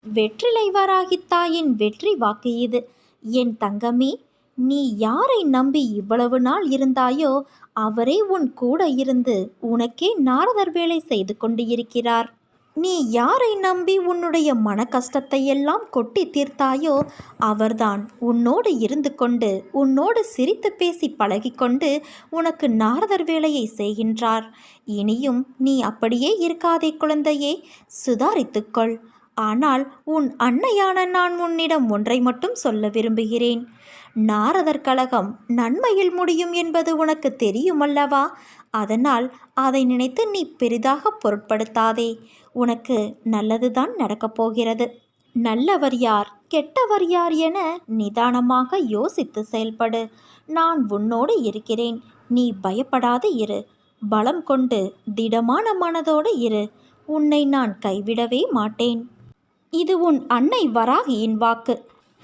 வெற்றிலை வராகித்தாயின் வெற்றி வாக்கு இது. என் தங்கமே, நீ யாரை நம்பி இவ்வளவு நாள் இருந்தாயோ அவரே உன் கூட இருந்து உனக்கே நாரதர் வேலை செய்து கொண்டு இருக்கிறார். நீ யாரை நம்பி உன்னுடைய மன கஷ்டத்தை எல்லாம் கொட்டி தீர்த்தாயோ அவர்தான் உன்னோடு இருந்து கொண்டு உன்னோடு சிரித்து பேசி பழகிக்கொண்டு உனக்கு நாரதர் வேலையை செய்கின்றார். இனியும் நீ அப்படியே இருக்காதே குழந்தையே, சுதாரித்துக்கொள். ஆனால் உன் அன்னையான நான் உன்னிடம் ஒன்றை மட்டும் சொல்ல விரும்புகிறேன். நாரதர் கலகம் நன்மையில் முடியும் என்பது உனக்கு தெரியுமல்லவா? அதனால் அதை நினைத்து நீ பெரிதாக பொருட்படுத்தாதே. உனக்கு நல்லதுதான் நடக்கப் போகிறது. நல்லவர் யார், கெட்டவர் யார் என நிதானமாக யோசித்து செயல்படு. நான் உன்னோடு இருக்கிறேன். நீ பயப்படாது இரு. பலம் கொண்டு திடமான மனதோடு இரு. உன்னை நான் கைவிடவே மாட்டேன். இது உன் அன்னை வராகியின் வாக்கு.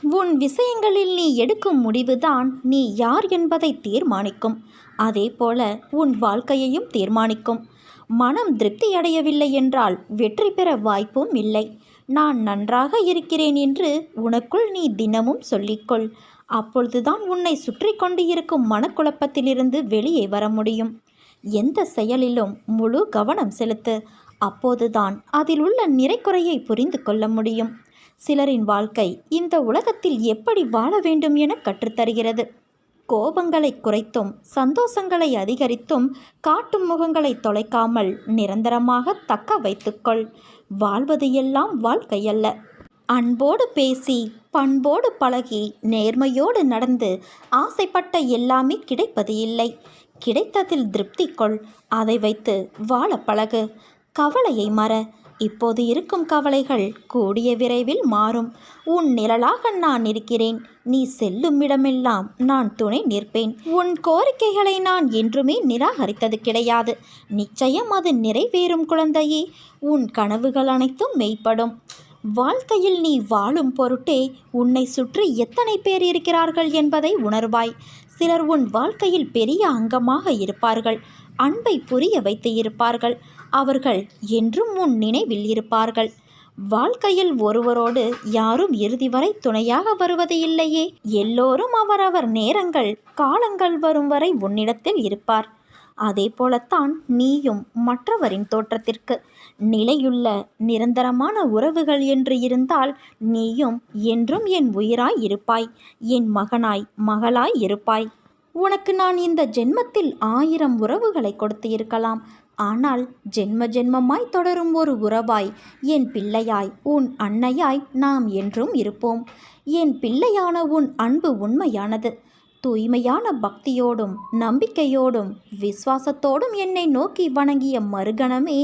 உன் விஷயங்களில் நீ எடுக்கும் முடிவுதான் நீ யார் என்பதை தீர்மானிக்கும். அதே போல உன் வாழ்க்கையையும் தீர்மானிக்கும். மனம் திருப்தி அடையவில்லை என்றால் வெற்றி பெற வாய்ப்பும் இல்லை. நான் நன்றாக இருக்கிறேன் என்று உனக்குள் நீ தினமும் சொல்லிக்கொள். அப்பொழுதுதான் உன்னை சுற்றி கொண்டு இருக்கும் மனக்குழப்பத்திலிருந்து வெளியே வர முடியும். எந்த செயலிலும் முழு கவனம் செலுத்து. அப்போதுதான் அதில் உள்ள நிறைக்குறையை புரிந்து கொள்ள முடியும். சிலரின் வாழ்க்கை இந்த உலகத்தில் எப்படி வாழ வேண்டும் என கற்றுத்தருகிறது. கோபங்களை குறைத்தும் சந்தோஷங்களை அதிகரித்தும் காட்டும் முகங்களை தொலைக்காமல் நிரந்தரமாக தக்க வைத்துக்கொள். வாழ்வது எல்லாம் வாழ்க்கையல்ல. அன்போடு பேசி பண்போடு பழகி நேர்மையோடு நடந்து ஆசைப்பட்ட எல்லாமே கிடைப்பது இல்லை. கிடைத்ததில் திருப்தி கொள். அதை வைத்து வாழ பழகு. கவலையை மற. இப்போது இருக்கும் கவலைகள் கூடிய விரைவில் மாறும். உன் நிழலாக நான் இருக்கிறேன். நீ செல்லும் இடமெல்லாம் நான் துணை நிற்பேன். உன் கோரிக்கைகளை நான் என்றுமே நிராகரித்தது கிடையாது. நிச்சயம் அது நிறைவேறும் குழந்தையே. உன் கனவுகள் அனைத்தும் மெய்ப்படும். வாழ்க்கையில் நீ வாழும் பொருட்டே உன்னை சுற்றி எத்தனை பேர் இருக்கிறார்கள் என்பதை உணர்வாய். சிலர் உன் வாழ்க்கையில் பெரிய அங்கமாக இருப்பார்கள். அன்பை புரிய வைத்து இருப்பார்கள். அவர்கள் என்றும் உன் நினைவில் இருப்பார்கள். வாழ்க்கையில் ஒருவரோடு யாரும் இறுதி வரை துணையாக வருவது இல்லையே. எல்லோரும் அவரவர் நேரங்கள் காலங்கள் வரும் வரை உன்னிடத்தில் இருப்பார். அதே போலத்தான் நீயும் மற்றவரின் தோற்றத்திற்கு நிலையுள்ள நிரந்தரமான உறவுகள் என்று இருந்தால் நீயும் என்றும் என் உயிராய் இருப்பாய். என் மகனாய் மகளாய் இருப்பாய். உனக்கு நான் இந்த ஜென்மத்தில் 1000 உறவுகளை கொடுத்து இருக்கலாம். ஆனால் ஜென்ம ஜென்மமாய் தொடரும் ஒரு உறவாய் என் பிள்ளையாய் உன் அன்னையாய் நாம் என்றும் இருப்போம். என் பிள்ளையான உன் அன்பு உண்மையானது. தூய்மையான பக்தியோடும் நம்பிக்கையோடும் விசுவாசத்தோடும் என்னை நோக்கி வணங்கிய மறுகணமே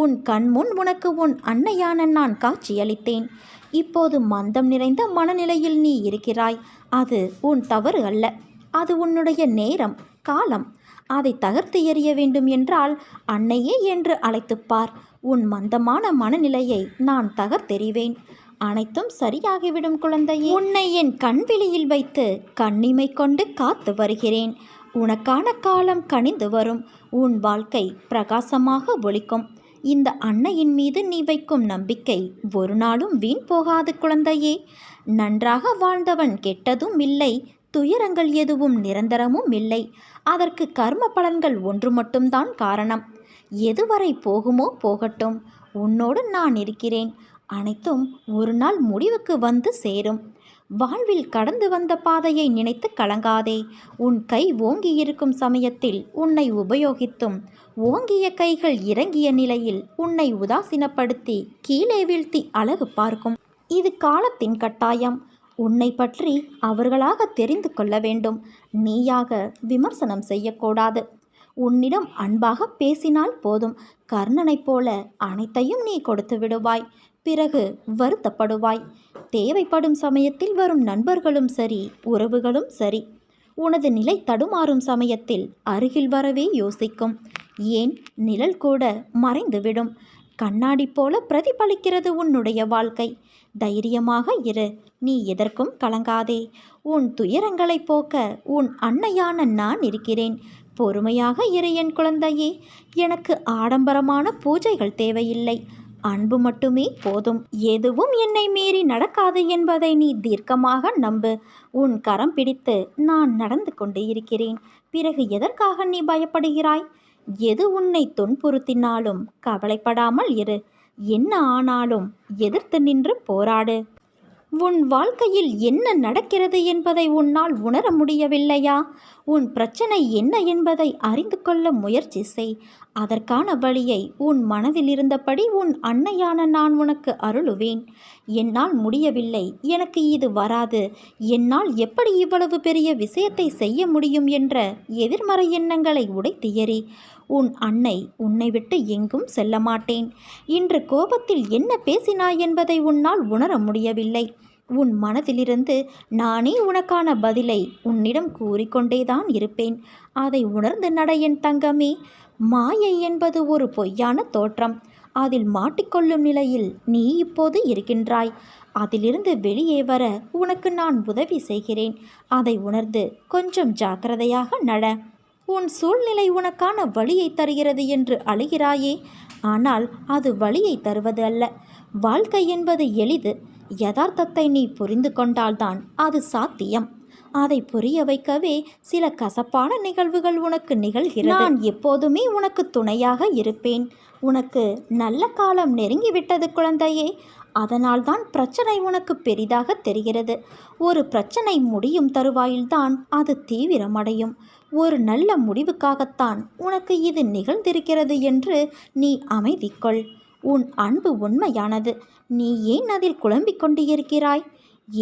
உன் கண்முன் உனக்கு உன் அன்னையான நான் காட்சியளித்தேன். இப்போது மந்தம் நிறைந்த மனநிலையில் நீ இருக்கிறாய். அது உன் தவறு அல்ல. அது உன்னுடைய நேரம் காலம். அதை தகர்த்து எறிய வேண்டும் என்றால் அன்னையே என்று அழைத்துப்பார். உன் மந்தமான மனநிலையை நான் தகர்த்தெறிவேன். அனைத்தும் சரியாகிவிடும் குழந்தையே. உன்னை என் கண்விழியில் வைத்து கண்ணிமை கொண்டு காத்து வருகிறேன். உனக்கான காலம் கனிந்து வரும். உன் வாழ்க்கை பிரகாசமாக ஒளிக்கும். இந்த அன்னையின் மீது நீ வைக்கும் நம்பிக்கை ஒரு நாளும் வீண் போகாது குழந்தையே. நன்றாக வாழ்ந்தவன் கெட்டதும் இல்லை. துயரங்கள் எதுவும் நிரந்தரமும் இல்லை. அதற்கு கர்ம பலன்கள் ஒன்று மட்டும்தான் காரணம். எதுவரை போகுமோ போகட்டும். உன்னோடு நான் இருக்கிறேன். அனைத்தும் ஒரு நாள் முடிவுக்கு வந்து சேரும். வாழ்வில் கடந்து வந்த பாதையை நினைத்து கலங்காதே. உன் கை ஓங்கி இருக்கும் சமயத்தில் உன்னை உபயோகித்தும் ஓங்கிய கைகள் இறங்கிய நிலையில் உன்னை உதாசீனப்படுத்தி கீழே வீழ்த்தி அழகு பார்க்கும். இது காலத்தின் கட்டாயம். உன்னை பற்றி அவர்களாக தெரிந்து கொள்ள வேண்டும். நீயாக விமர்சனம் செய்யக்கூடாது. உன்னிடம் அன்பாக பேசினால் போதும். கர்ணனைப் போல அனைத்தையும் நீ கொடுத்து விடுவாய். பிறகு வருத்தப்படுவாய். தேவைப்படும் சமயத்தில் வரும் நண்பர்களும் சரி உறவுகளும் சரி உனது நிலை தடுமாறும் சமயத்தில் அருகில் வரவே யோசிக்கும். ஏன் நிழல் கூட மறைந்துவிடும். கண்ணாடி போல பிரதிபலிக்கிறது உன்னுடைய வாழ்க்கை. தைரியமாக இரு. நீ எதற்கும் கலங்காதே. உன் துயரங்களை போக்க உன் அன்னையான நான் இருக்கிறேன். பொறுமையாக இரு என் குழந்தையே. எனக்கு ஆடம்பரமான பூஜைகள் தேவையில்லை. அன்பு மட்டுமே போதும். எதுவும் என்னை மீறி நடக்காது என்பதை நீ தீர்க்கமாக நம்பு. உன் கரம் பிடித்து நான் நடந்து கொண்டு இருக்கிறேன். பிறகு எதற்காக நீ பயப்படுகிறாய்? எது உன்னை துன்புறுத்தினாலும் கவலைப்படாமல் இரு. என்ன ஆனாலும் எதிர்த்து நின்று போராடு. உன் வாழ்க்கையில் என்ன நடக்கிறது என்பதை உன்னால் உணர முடியவில்லையா? உன் பிரச்சனை என்ன என்பதை அறிந்து கொள்ள முயற்சி செய். அதற்கான வழியை உன் மனதில் இருந்தபடி உன் அன்னையான நான் உனக்கு அருளுவேன். என்னால் முடியவில்லை, எனக்கு இது வராது, என்னால் எப்படி இவ்வளவு பெரிய விஷயத்தை செய்ய முடியும் என்ற எதிர்மறை எண்ணங்களை உடைத்து எறி. உன் அன்னை உன்னை விட்டு எங்கும் செல்ல மாட்டேன். இன்று கோபத்தில் என்ன பேசினாய் என்பதை உன்னால் உணர முடியவில்லை. உன் மனதிலிருந்து நானே உனக்கான பதிலை உன்னிடம் கூறிக்கொண்டேதான் இருப்பேன். அதை உணர்ந்து நட என் தங்கமே. மாயை என்பது ஒரு பொய்யான தோற்றம். அதில் மாட்டிக்கொள்ளும் நிலையில் நீ இப்போது இருக்கின்றாய். அதிலிருந்து வெளியே வர உனக்கு நான் உதவி செய்கிறேன். அதை உணர்ந்து கொஞ்சம் ஜாக்கிரதையாக நட. உன் சூழ்நிலை உனக்கான வழியை தருகிறது என்று அழுகிறாயே, ஆனால் அது வழியை தருவது அல்ல. வாழ்க்கை என்பது எளிது. யதார்த்தத்தை நீ புரிந்து கொண்டால்தான் அது சாத்தியம். அதை புரிய வைக்கவே சில கசப்பான நிகழ்வுகள் உனக்கு நிகழ்கிறது. நான் எப்போதுமே உனக்கு துணையாக இருப்பேன். உனக்கு நல்ல காலம் நெருங்கிவிட்டது குழந்தையே. அதனால்தான் பிரச்சனை உனக்கு பெரிதாக தெரிகிறது. ஒரு பிரச்சனை முடியும் தருவாயில்தான் அது தீவிரமடையும். ஒரு நல்ல முடிவுக்காகத்தான் உனக்கு இது நிகழ்ந்திருக்கிறது என்று நீ அமைதி கொள். உன் அன்பு உண்மையானது. நீ ஏன் அதில் குழம்பிக் கொண்டு இருக்கிறாய்?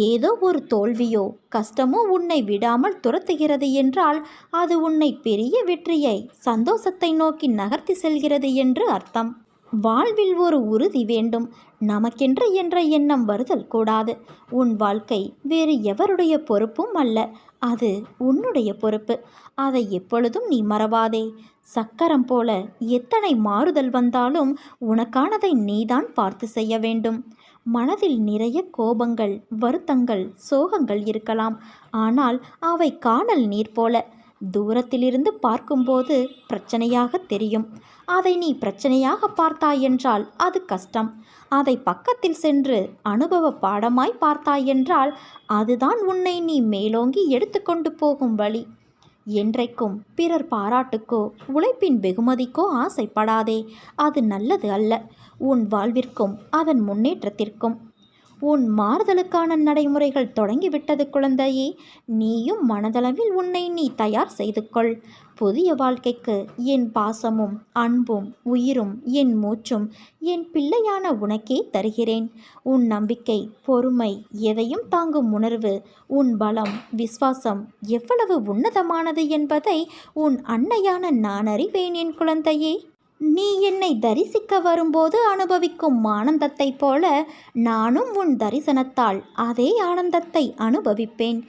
ஏதோ ஒரு தோல்வியோ கஷ்டமோ உன்னை விடாமல் துரத்துகிறது என்றால் அது உன்னை பெரிய வெற்றியை, சந்தோஷத்தை நோக்கி நகர்த்தி செல்கிறது என்று அர்த்தம். வாழ்வில் ஒரு உறுதி வேண்டும். நமக்கென்று என்ற எண்ணம் வருதல் கூடாது. உன் வாழ்க்கை வேறு எவருடைய பொறுப்பும் அல்ல, அது உன்னுடைய பொறுப்பு. அதை எப்பொழுதும் நீ மறவாதே. சக்கரம் போல எத்தனை மாறுதல் வந்தாலும் உனக்கானதை நீதான் பார்த்து செய்ய வேண்டும். மனதில் நிறைய கோபங்கள், வருத்தங்கள், சோகங்கள் இருக்கலாம். ஆனால் அவை காணல் நீர் போல தூரத்திலிருந்து பார்க்கும்போது பிரச்சனையாக தெரியும். அதை நீ பிரச்சனையாக பார்த்தாய் என்றால் அது கஷ்டம். அதை பக்கத்தில் சென்று அனுபவ பாடமாய் பார்த்தாய் என்றால் அதுதான் உன்னை நீ மேலோங்கி எடுத்துக்கொண்டு போகும் வழி. என்றைக்கும் பிறர் பாராட்டுக்கோ உழைப்பின் வெகுமதிக்கோ ஆசைப்படாதே. அது நல்லது அல்ல, உன் வாழ்விற்கும் அதன் முன்னேற்றத்திற்கும். உன் மாறுதலுக்கான நடைமுறைகள் தொடங்கிவிட்டது குழந்தையே. நீயும் மனதளவில் உன்னை நீ தயார் செய்து கொள். புதிய வாழ்க்கைக்கு என் பாசமும் அன்பும் உயிரும் என் மூச்சும் என் பிள்ளையான உனக்கே தருகிறேன். உன் நம்பிக்கை, பொறுமை, எதையும் தாங்கும் உணர்வு, உன் பலம், விசுவாசம் எவ்வளவு உன்னதமானது என்பதை உன் அன்னையான நான் அறிவேன் என் குழந்தையே. நீ என்னை தரிசிக்க வரும்போது அனுபவிக்கும் ஆனந்தத்தைப் போல நானும் உன் தரிசனத்தால் அதே ஆனந்தத்தை அனுபவிப்பேன்.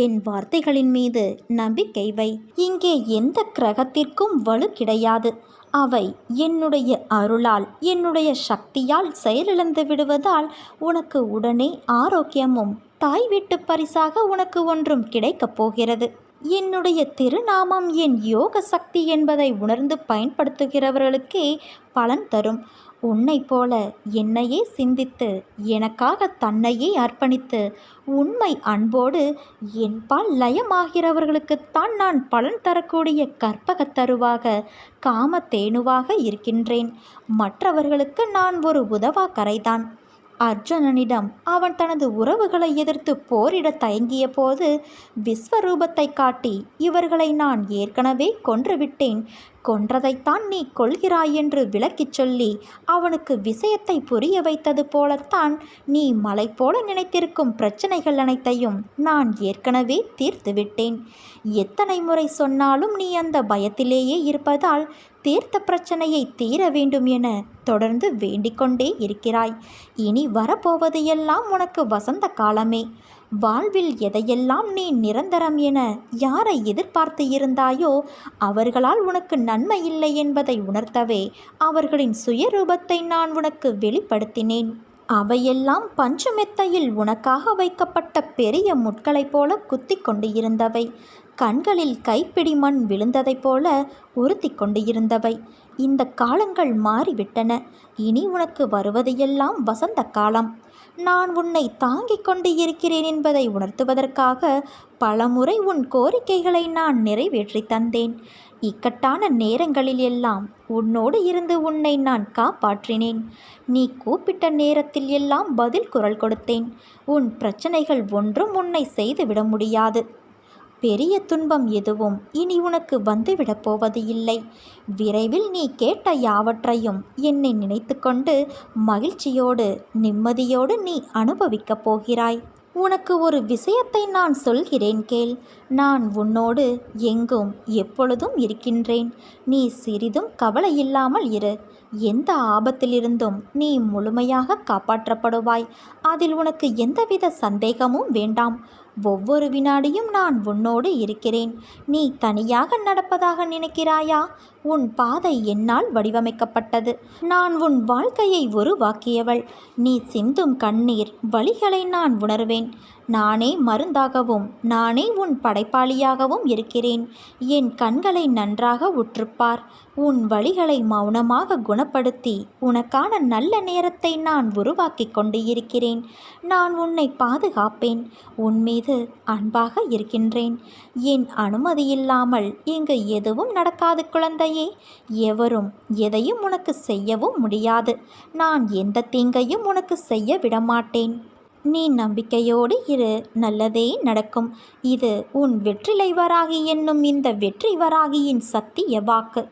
என் வார்த்தைகளின் மீது நம்பிக்கை வை. இங்கே எந்த கிரகத்திற்கும் வலு கிடையாது. அவை என்னுடைய அருளால், என்னுடைய சக்தியால் செயலிழந்து விடுவதால் உனக்கு உடனே ஆரோக்கியமும் தாய் வீட்டு பரிசாக உனக்கு ஒன்றும் கிடைக்கப் போகிறது. என்னுடைய திருநாமம் என் யோக சக்தி என்பதை உணர்ந்து பயன்படுத்துகிறவர்களுக்கே பலன் தரும். உன்னை போல என்னையே சிந்தித்து எனக்காக தன்னையே அர்ப்பணித்து உண்மை அன்போடு என்பால் லயமாகிறவர்களுக்குத்தான் நான் பலன் தரக்கூடிய கற்பகத் தருவாக, காமத்தேனுவாக இருக்கின்றேன். மற்றவர்களுக்கு நான் ஒரு உதவா கரைதான். அர்ஜுனனிடம் அவன் தனது உறவுகளை எதிர்த்து போரிட தயங்கிய போது விஸ்வரூபத்தை காட்டி இவர்களை நான் ஏற்கனவே கொன்றுவிட்டேன், கொன்றதைத்தான் நீ கொள்கிறாய் என்று விளக்கிச் சொல்லி அவனுக்கு விஷயத்தை புரிய வைத்தது போலத்தான் நீ மலை போல நினைத்திருக்கும் பிரச்சனைகள் அனைத்தையும் நான் ஏற்கனவே தீர்த்து விட்டேன். எத்தனை முறை சொன்னாலும் நீ அந்த பயத்திலேயே இருப்பதால் தீர்த்த பிரச்சனையை தீர வேண்டும் என தொடர்ந்து வேண்டிக்கொண்டே இருக்கிறாய். இனி வரப்போவது எல்லாம் உனக்கு வசந்த காலமே. வாழ்வில் எதையெல்லாம் நீ நிரந்தரம் என யாரை எதிர்பார்த்து இருந்தாயோ அவர்களால் உனக்கு நன்மை இல்லை என்பதை உணர்த்தவே அவர்களின் சுயரூபத்தை நான் உனக்கு வெளிப்படுத்தினேன். அவையெல்லாம் பஞ்சுமெத்தையில் உனக்காக வைக்கப்பட்ட பெரிய முட்களைப் போல குத்தி கொண்டு இருந்தவை. கண்களில் கைப்பிடி மண் விழுந்ததைப் போல உறுத்தி கொண்டு இருந்தவை. இந்த காலங்கள் மாறிவிட்டன. இனி உனக்கு வருவது எல்லாம் வசந்த காலம். நான் உன்னை தாங்கிக் கொண்டு இருக்கிறேன் என்பதை உணர்த்துவதற்காக பலமுறை உன் கோரிக்கைகளை நான் நிறைவேற்றி தந்தேன். இக்கட்டான நேரங்களில் எல்லாம் உன்னோடு இருந்து உன்னை நான் காப்பாற்றினேன். நீ கூப்பிட்ட நேரத்தில் எல்லாம் பதில் குரல் கொடுத்தேன். உன் பிரச்சனைகள் ஒன்றும் உன்னை செய்துவிட முடியாது. பெரிய துன்பம் எதுவும் இனி உனக்கு வந்துவிடப் போவது இல்லை. விரைவில் நீ கேட்ட யாவற்றையும் என்னை நினைத்து கொண்டு மகிழ்ச்சியோடு நிம்மதியோடு நீ அனுபவிக்கப் போகிறாய். உனக்கு ஒரு விஷயத்தை நான் சொல்கிறேன் கேள். நான் உன்னோடு எங்கும் எப்பொழுதும் இருக்கின்றேன். நீ சிறிதும் கவலையில்லாமல் இரு. எந்த ஆபத்திலிருந்தும் நீ முழுமையாக காப்பாற்றப்படுவாய். அதில் உனக்கு எந்தவித சந்தேகமும் வேண்டாம். ஒவ்வொரு வினாடியும் நான் உன்னோடு இருக்கிறேன். நீ தனியாக நடப்பதாக நினைக்கிறாயா? உன் பாதை என்னால் வடிவமைக்கப்பட்டது. நான் உன் வாழ்க்கையை உருவாக்கியவள். நீ சிந்தும் கண்ணீர் வலிகளை நான் உணர்வேன். நானே மருந்தாகவும் நானே உன் படைப்பாளியாகவும் இருக்கிறேன். என் கண்களை நன்றாக உற்றுப்பார். உன் வலிகளை மௌனமாக குணப்படுத்தி உனக்கான நல்ல நேரத்தை நான் உருவாக்கி கொண்டு இருக்கிறேன். நான் உன்னை பாதுகாப்பேன். உன் மீது அன்பாக இருக்கின்றேன். என் அனுமதி இல்லாமல் இங்கு எதுவும் நடக்காது குழந்தையே. எவரும் எதையும் உனக்கு செய்யவும் முடியாது. நான் எந்த தீங்கையும் உனக்கு செய்ய விடமாட்டேன். நீ நம்பிக்கையோடு இரு. நல்லதே நடக்கும். இது உன் வெற்றிலை வராகி என்னும் இந்த வெற்றி வராகியின் சத்திய வாக்கு.